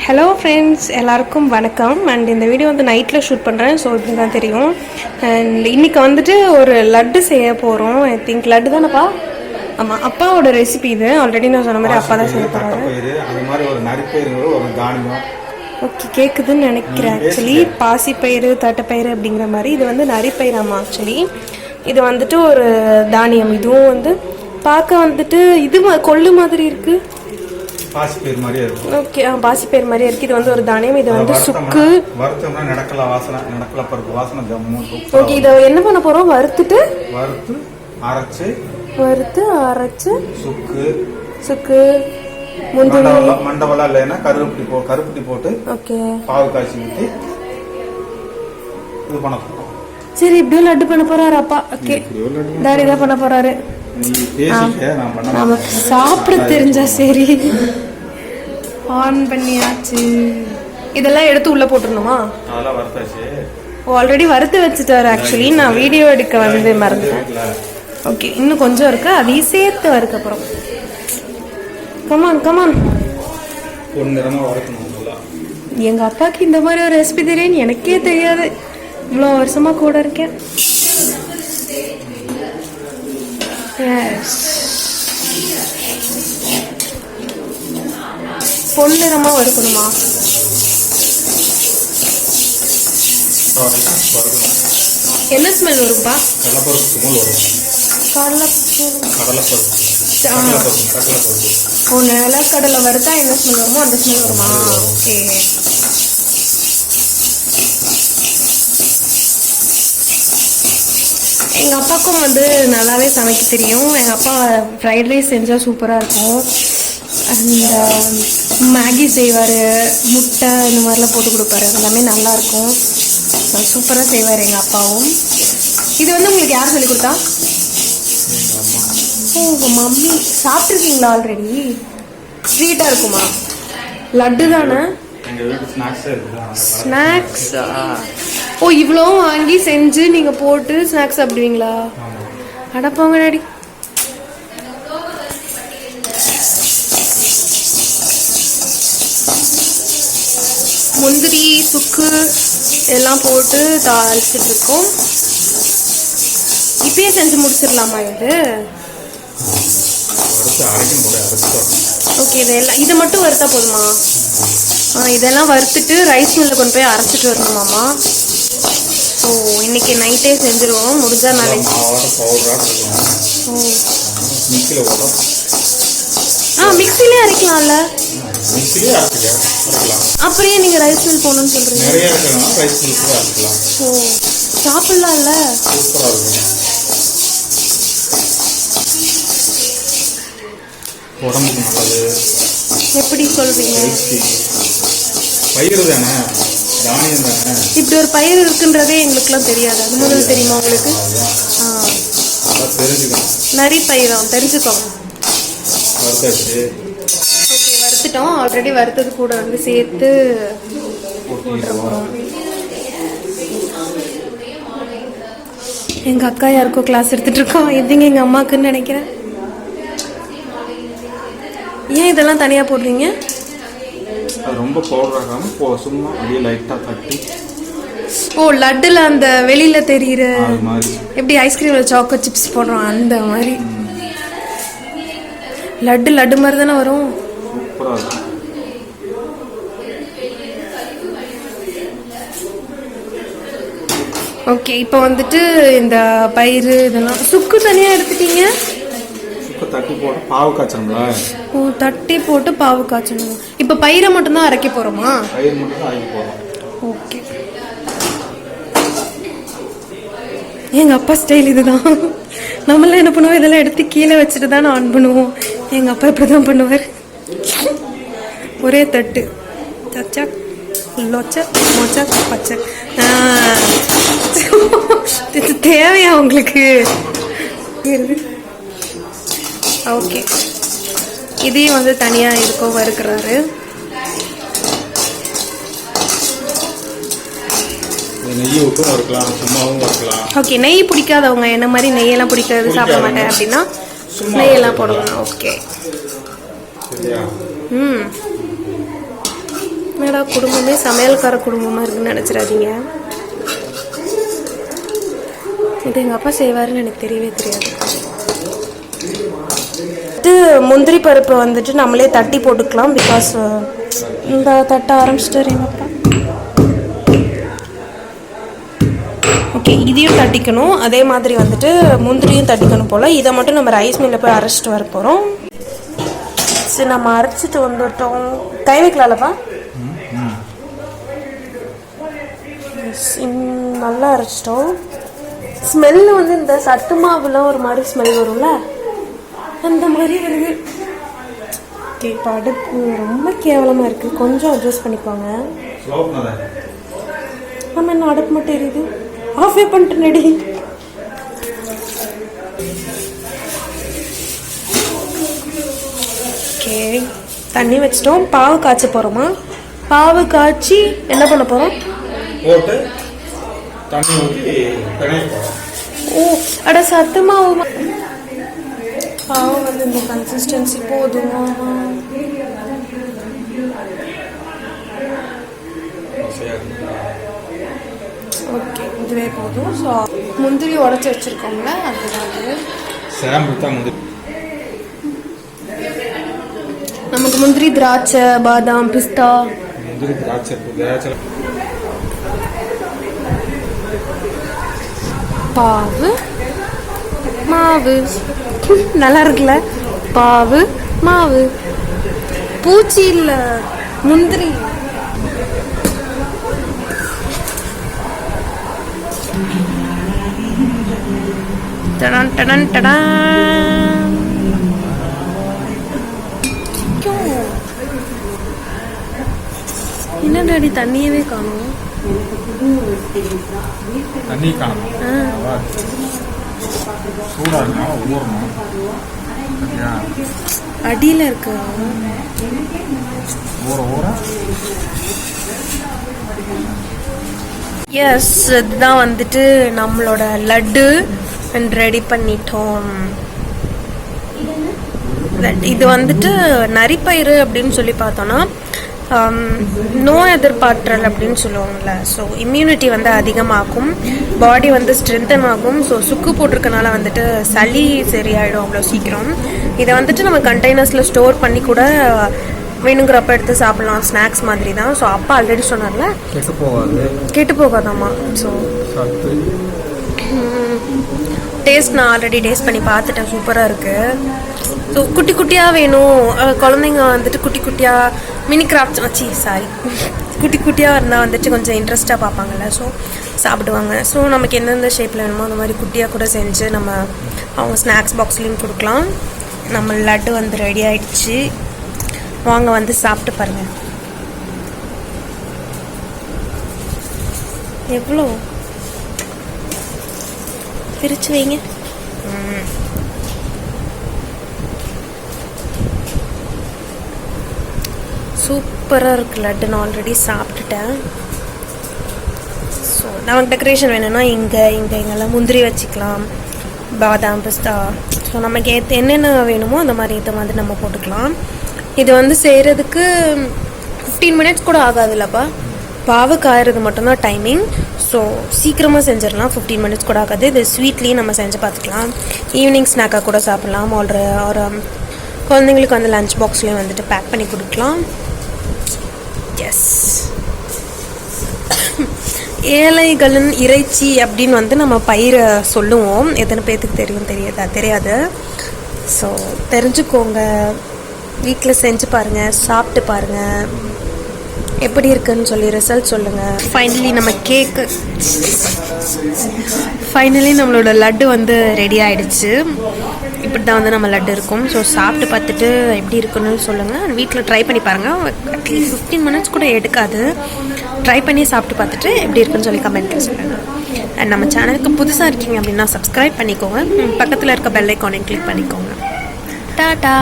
Hello friends, எல்லாருக்கும் வணக்கம். And இந்த வீடியோ வந்து நைட்டில் ஷூட் பண்ணுறேன். ஸோ இப்படி தான் தெரியும். அண்ட் இன்றைக்கி வந்துட்டு ஒரு லட்டு செய்ய போகிறோம். ஐ திங்க் லட்டு தானேப்பா? ஆமாம், அப்பாவோட ரெசிபி இது. ஆல்ரெடி நான் சொன்ன மாதிரி அப்பா தான் செய்ய போகிறாரு. ஓகே, கேட்குதுன்னு நினைக்கிறேன். ஆக்சுவலி பாசிப்பயிறு, தட்டைப்பயிறு அப்படிங்கிற மாதிரி இது வந்து நரிப்பயிராமா. ஆக்சுவலி இது வந்துட்டு ஒரு தானியம். இதுவும் வந்து பார்க்க வந்துட்டு இது கொள்ளு மாதிரி இருக்குது. பாசிப்பயிர் மாதிரியே இருக்கும். ஓகே, பாசிப்பயிர் மாதிரியே இருக்குது. இது வந்து ஒரு தானியம். இது வந்து சுக்கு வறுத்தோம்னா நடக்கல வாசனை, நடக்கல பருப்பு வாசனை ஜம்மு. ஓகே, இதை என்ன பண்ண போகிறோம்? வறுத்து அரைச்சு சுக்கு முந்திரி மண்டவெல்லாம் இல்லைன்னா கருப்பட்டி போட்டு ஓகே பாவு காய்ச்சி ஊற்றி இது பண்ண போகிறோம். சரி, இப்படியும் லட்டு பண்ண போறாரு அப்பா. ஓகே, டாடி தான் பண்ண போறாரு. நாம சாப்பிட தெரிஞ்சா சரி. ஆன் பண்ணியாச்சு. இதெல்லாம் எடுத்து உள்ள போட்டுருணுமா? ஆல்ரெடி வறுத்து வச்சுட்டாரு. ஆக்சுவலி நான் வீடியோ எடுக்க வந்து மறந்துட்டேன். ஓகே, இன்னும் கொஞ்சம் இருக்கு, அதையும் சேர்த்து வறுக்க அப்புறம். Come on come on. எங்க அப்பாவுக்கு இந்த மாதிரி ஒரு ரெசிபி தெரியும், எனக்கே தெரியாது. இவ்வளோ வருஷமா கூட இருக்கேன். பொன்னிறமா வறுக்கணுமா? என்ன ஸ்மெல் வரும்பா? நிலக்கடலை வறுத்தா என்ன ஸ்மெல் வருமோ அந்த ஸ்மெல் வருமா? ஓகே, எங்கள் அப்பாவுக்கும் வந்து நல்லாவே சமைக்க தெரியும். எங்கள் அப்பா ஃப்ரைட் ரைஸ் செஞ்சால் சூப்பராக இருக்கும். அந்த மேகி செய்வார், முட்டை இந்த மாதிரிலாம் போட்டு கொடுப்பாரு. எல்லாமே நல்லாயிருக்கும். சூப்பராக செய்வார் எங்கள் அப்பாவும். இது வந்து உங்களுக்கு யார் சொல்லிக் கொடுத்தா? ஓ, உங்கள் மம்மி. சாப்பிட்ருக்கீங்களா ஆல்ரெடி? ஸ்வீட்டாக இருக்குமா? லட்டு தானே? ஸ்நாக்ஸா? ஓ, இவ்வளோ வாங்கி செஞ்சு நீங்கள் போட்டு ஸ்நாக்ஸ் சாப்பிடுவீங்களா? அடப்பாங்க டாடி. முந்திரி, சுக்கு எல்லாம் போட்டு தாளிச்சிட்டு இருக்கோம். இப்பயே செஞ்சு முடிச்சிடலாமா இது? ஓகே, இதை மட்டும் வறுத்தா போதுமா? இதெல்லாம் வறுத்துட்டு ரைஸ் மில்லில் கொண்டு போய் அரைச்சிட்டு வரணுமாமா? ஸோ இன்னைக்கு நைட்டே செஞ்சுருவோம். முடிஞ்சா நாளைக்கு. மிக்சிலே அரைக்கலாம்ல? அப்படியே நீங்க ரைஸ் மில் போகணும்னு சொல்றீங்க. ஓ, சாப்பிடலாம்ல? உடம்புக்கு நல்லது. எப்படி சொல்றீங்க? பயிர் தானே, தானியம் தானே. இப்படி ஒரு பயிர் இருக்குன்றதே எங்களுக்குலாம் தெரியாது. அது முதல்ல தெரியுமா உங்களுக்கு? நரி பயிரம் தெரிஞ்சுக்கோங்க. ஓகே, வறுத்துட்டோம். ஆல்ரெடி வறுத்தது கூட வந்து சேர்த்து போட்டுருவோம். எங்க அக்கா யாருக்கோ கிளாஸ் எடுத்துட்டு இருக்கோம். எதுங்க எங்க அம்மாக்குன்னு நினைக்கிறேன். ஏன் இதெல்லாம் தனியா போடுறீங்க? ரொம்ப பவுடராகாம சும்மா அப்படியே லைட்டா தட்டி. ஓ, லட்டுல அந்த வெளியில தெரியுற எப்படி ஐஸ்கிரீம்ல சாக்கோ சிப்ஸ் போடுறோம் அந்த மாதிரி. லட்டு மாதிரி தானே வரும். ஓகே, இப்போ வந்துட்டு இந்த பயிறு இதெல்லாம் சுக்கு தனியா எடுத்துட்டீங்க. தட்டி போட்டு பாவு காய்ச்சணும்ல? ஓ, தட்டி போட்டு பாவு காய்ச்சணும். இப்போ பயிரை மட்டும் தான் அரைக்க போறோமா? பயிர் மட்டும் தான் அரைக்க போறோம். ஓகே, எங்க அப்பா ஸ்டைல் இதுதான். நம்மளாம் என்ன பண்ணுவோம், இதெல்லாம் எடுத்து கீழே வச்சுட்டு தான் ஆன் பண்ணுவோம். எங்க அப்பா இப்படிதான் பண்ணுவார். ஒரே தட்டு சச்சா லொச்ச மொச்சா பச்சை. தேவையா உங்களுக்கு? ஓகே, இதையும் வந்து தனியா இருக்கோ வறுக்கிறாரு. ஓகே, நெய் பிடிக்காதவங்க, என்ன மாதிரி நெய்யெல்லாம் பிடிக்காது, சாப்பிட மாட்டேன் அப்படின்னா நெய்யெல்லாம் போடுவாங்க. ஓகே, என்னடா குடும்பமே சமையல்கார குடும்பமாக இருக்குன்னு நினச்சிடாதீங்க. இது எங்கள் அப்பா செய்வாருன்னு எனக்கு தெரியவே தெரியாது. இது முந்திரி பருப்பு வந்துட்டு நம்மளே தட்டி போட்டுக்கலாம். பிகாஸ் இந்த தட்ட ஆரம்பிச்சிட்டாரு எங்கள் அப்பா. ஓகே, இதையும் தட்டிக்கணும். அதே மாதிரி வந்துட்டு முந்திரியும் தட்டிக்கணும் போல். இதை மட்டும் நம்ம ரைஸ் மில்லில் போய் அரைச்சிட்டு வர போகிறோம். சரி, நம்ம அரைச்சிட்டு வந்துட்டோம். கை வைக்கலாம்லப்பா? நல்லா அரைச்சிட்டோம். ஸ்மெல்லு வந்து இந்த சத்து மாவுலாம் ஒரு மாதிரி ஸ்மெல் வரும்ல, அந்த மாதிரி வருது. ஓகே, இப்போ அடுப்பு ரொம்ப கேவலமாக இருக்குது, கொஞ்சம் அட்ஜஸ்ட் பண்ணிக்கோங்க. நம்ம என்ன அடுப்பு மட்டும் எரியுது, ஆஃபே பண்ணிட்டு நடி. ஓகே, தண்ணி வச்சிட்டோம். பாவு காய்ச்ச போகிறோமா? பாவு காய்ச்சி என்ன பண்ண போகிறோம்? ஓ, அட சத்து மாவு. பாவு வந்து இந்த கன்சிஸ்டன்சி போதுமா? ஓகே, இதுவே போதும். ஸோ முந்திரி உடச்சி வச்சுருக்கோம்ல, அதுதான் நமக்கு முந்திரி, திராட்சை, பாதாம், பிஸ்தா. பாவு மாவு நல்லா இருக்குல்ல? பாவு மாவு, பூச்சி இல்ல, முந்திரி. டடன் டடன் டடன். என்ன டாடி தண்ணியவே காணும்? தண்ணி காணும். அடியில இருக்கு. எஸ், இதுதான் வந்துட்டு நம்மளோட லட்டு ரெடி பண்ணிட்டோம். இது வந்துட்டு நரிப்பயிறு அப்படின்னு சொல்லி பார்த்தோன்னா நோய் எதிர்ப்பாற்றல் அப்படின்னு சொல்லுவாங்கள்ல. ஸோ இம்யூனிட்டி வந்து அதிகமாகும், பாடி வந்து ஸ்ட்ரென்தன் ஆகும். ஸோ சுக்கு போட்டிருக்கனால வந்துட்டு சளி சரியாயிடும் அவ்வளோ சீக்கிரம். இதை வந்துட்டு நம்ம கண்டெய்னர்ஸில் ஸ்டோர் பண்ணி கூட வேணுங்கிறப்ப எடுத்து சாப்பிடலாம், ஸ்நாக்ஸ் மாதிரி தான். ஸோ அப்பா ஆல்ரெடி சொன்னார்ல, கெட்டு போகாதாம்மா. ஸோ டேஸ்ட் நான் ஆல்ரெடி டேஸ்ட் பண்ணி பார்த்துட்டேன், சூப்பராக இருக்குது. ஸோ குட்டி குட்டியாக வேணும், குழந்தைங்க வந்துட்டு குட்டி குட்டியாக மினி கிராஃப்ட் குட்டி குட்டியாக இருந்தால் வந்துட்டு கொஞ்சம் இன்ட்ரெஸ்ட்டாக பார்ப்பாங்கள்ல, ஸோ சாப்பிடுவாங்க. ஸோ நமக்கு எந்தெந்த ஷேப்பில் வேணுமோ அந்த மாதிரி குட்டியாக கூட செஞ்சு நம்ம அவங்க ஸ்நாக்ஸ் பாக்ஸ்லேயும் கொடுக்கலாம். நம்ம லட்டு வந்து ரெடி ஆகிடுச்சு, வாங்க வந்து சாப்பிட்டு பாருங்கள். எவ்வளோ பிரித்து வைங்க. சூப்பராக இருக்குது லட்டு. நான் ஆல்ரெடி சாப்பிட்டுட்டேன். ஸோ நமக்கு டெக்கரேஷன் வேணும்னா இங்கெல்லாம் முந்திரி வச்சுக்கலாம், பாதாம், பிஸ்தா. ஸோ நமக்கு என்னென்ன வேணுமோ அந்த மாதிரி இதை வந்து நம்ம போட்டுக்கலாம். இது வந்து செய்கிறதுக்கு 15 மினிட்ஸ் கூட ஆகாதுல்லப்பா, பாவு காயறது மட்டும்தான் டைமிங். ஸோ சீக்கிரமாக செஞ்சிடலாம், 15 மினிட்ஸ் கூட ஆகாது. இது ஸ்வீட்லேயும் நம்ம செஞ்சு பார்த்துக்கலாம், ஈவினிங் ஸ்நாக்காக கூட சாப்பிட்லாம், ஒரு குழந்தைங்களுக்கு வந்து லஞ்ச் பாக்ஸ்லேயும் வந்துட்டு பேக் பண்ணி கொடுக்கலாம். எஸ், ஏழைகளின் இறைச்சி அப்படின்னு வந்து நம்ம பயிரை சொல்லுவோம். எத்தனை பேர்த்துக்கு தெரியாது. ஸோ தெரிஞ்சுக்கோங்க, வீட்டில் செஞ்சு பாருங்கள், சாப்பிட்டு பாருங்கள், எப்படி இருக்குன்னு சொல்லி ரிசல்ட் சொல்லுங்கள். ஃபைனலி நம்மளோட லட்டு வந்து ரெடி ஆகிடுச்சு. இப்படி தான் வந்து நம்ம லட்டு இருக்கும். ஸோ சாப்பிட்டு பார்த்துட்டு எப்படி இருக்குன்னு சொல்லுங்கள். வீட்டில் ட்ரை பண்ணி பாருங்கள், அட்லீஸ்ட் 15 மினிட்ஸ் கூட எடுக்காது. ட்ரை பண்ணி சாப்பிட்டு பார்த்துட்டு எப்படி இருக்குன்னு சொல்லி கமெண்ட்டில் சொல்லுங்கள். அண்ட் நம்ம சேனலுக்கு புதுசாக இருக்கீங்க அப்படின்னா சப்ஸ்கிரைப் பண்ணிக்கோங்க, பக்கத்தில் இருக்க பெல் ஐக்கானை கிளிக் பண்ணிக்கோங்க. டாடா.